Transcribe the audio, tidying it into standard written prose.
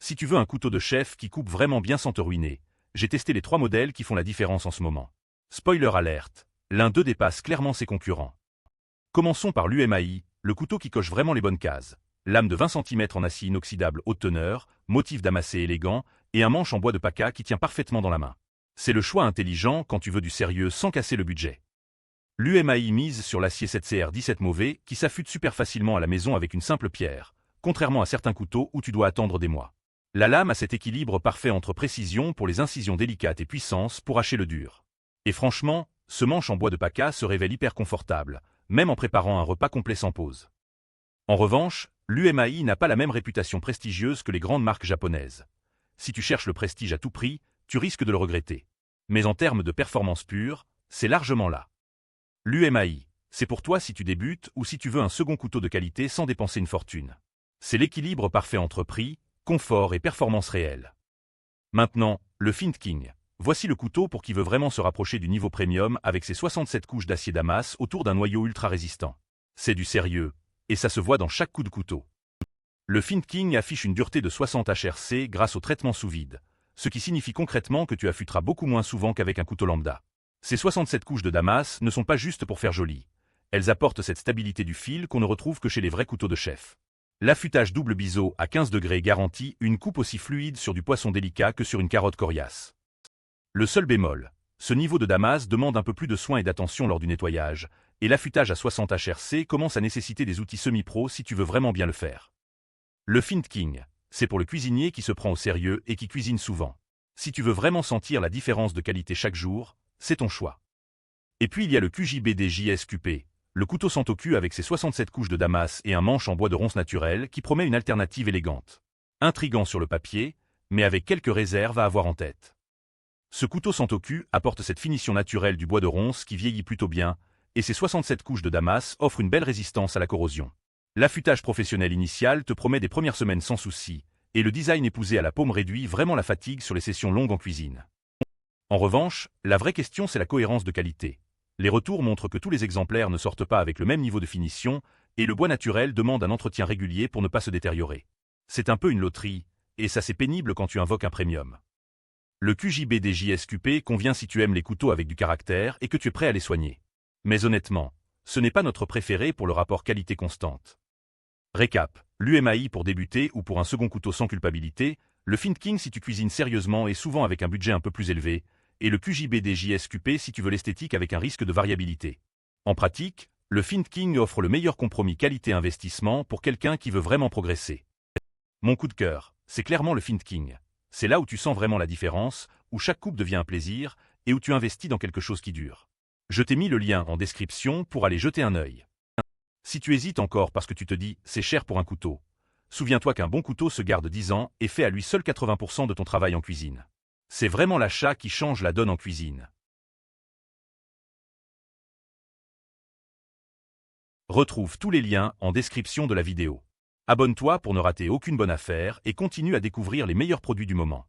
Si tu veux un couteau de chef qui coupe vraiment bien sans te ruiner, j'ai testé les 3 modèles qui font la différence en ce moment. Spoiler alerte, l'un d'eux dépasse clairement ses concurrents. Commençons par l'UMAI, le couteau qui coche vraiment les bonnes cases. Lame de 20 cm en acier inoxydable haute teneur, motif damassé élégant, et un manche en bois de paca qui tient parfaitement dans la main. C'est le choix intelligent quand tu veux du sérieux sans casser le budget. L'UMAI mise sur l'acier 7CR 17 mauvais qui s'affûte super facilement à la maison avec une simple pierre, contrairement à certains couteaux où tu dois attendre des mois. La lame a cet équilibre parfait entre précision pour les incisions délicates et puissance pour hacher le dur. Et franchement, ce manche en bois de paca se révèle hyper confortable, même en préparant un repas complet sans pause. En revanche, l'UMAI n'a pas la même réputation prestigieuse que les grandes marques japonaises. Si tu cherches le prestige à tout prix, tu risques de le regretter. Mais en termes de performance pure, c'est largement là. L'UMAI, c'est pour toi si tu débutes ou si tu veux un second couteau de qualité sans dépenser une fortune. C'est l'équilibre parfait entre prix, confort et performance réelle. Maintenant, le Flint King. Voici le couteau pour qui veut vraiment se rapprocher du niveau premium avec ses 67 couches d'acier damas autour d'un noyau ultra résistant. C'est du sérieux, et ça se voit dans chaque coup de couteau. Le Flint King affiche une dureté de 60 HRC grâce au traitement sous vide, ce qui signifie concrètement que tu affûteras beaucoup moins souvent qu'avec un couteau lambda. Ces 67 couches de damas ne sont pas juste pour faire joli. Elles apportent cette stabilité du fil qu'on ne retrouve que chez les vrais couteaux de chef. L'affûtage double biseau à 15 degrés garantit une coupe aussi fluide sur du poisson délicat que sur une carotte coriace. Le seul bémol, ce niveau de damas demande un peu plus de soin et d'attention lors du nettoyage, et l'affûtage à 60 HRC commence à nécessiter des outils semi-pro si tu veux vraiment bien le faire. Le Flint King, c'est pour le cuisinier qui se prend au sérieux et qui cuisine souvent. Si tu veux vraiment sentir la différence de qualité chaque jour, c'est ton choix. Et puis il y a le QJBD JSQP, le couteau sans toku avec ses 67 couches de damas et un manche en bois de ronce naturel qui promet une alternative élégante. Intrigant sur le papier, mais avec quelques réserves à avoir en tête. Ce couteau sans toku apporte cette finition naturelle du bois de ronce qui vieillit plutôt bien, et ses 67 couches de damas offrent une belle résistance à la corrosion. L'affûtage professionnel initial te promet des premières semaines sans souci, et le design épousé à la paume réduit vraiment la fatigue sur les sessions longues en cuisine. En revanche, la vraie question c'est la cohérence de qualité. Les retours montrent que tous les exemplaires ne sortent pas avec le même niveau de finition, et le bois naturel demande un entretien régulier pour ne pas se détériorer. C'est un peu une loterie, et ça c'est pénible quand tu invoques un premium. Le QJBD JSQP convient si tu aimes les couteaux avec du caractère et que tu es prêt à les soigner. Mais honnêtement, ce n'est pas notre préféré pour le rapport qualité constante. Récap, l'UMAI pour débuter ou pour un second couteau sans culpabilité, le Flint King si tu cuisines sérieusement et souvent avec un budget un peu plus élevé, et le QJBD JSQP si tu veux l'esthétique avec un risque de variabilité. En pratique, le Flint King offre le meilleur compromis qualité-investissement pour quelqu'un qui veut vraiment progresser. Mon coup de cœur, c'est clairement le Flint King. C'est là où tu sens vraiment la différence, où chaque coupe devient un plaisir, et où tu investis dans quelque chose qui dure. Je t'ai mis le lien en description pour aller jeter un œil. Si tu hésites encore parce que tu te dis « c'est cher pour un couteau », souviens-toi qu'un bon couteau se garde 10 ans et fait à lui seul 80% de ton travail en cuisine. C'est vraiment l'achat qui change la donne en cuisine. Retrouve tous les liens en description de la vidéo. Abonne-toi pour ne rater aucune bonne affaire et continue à découvrir les meilleurs produits du moment.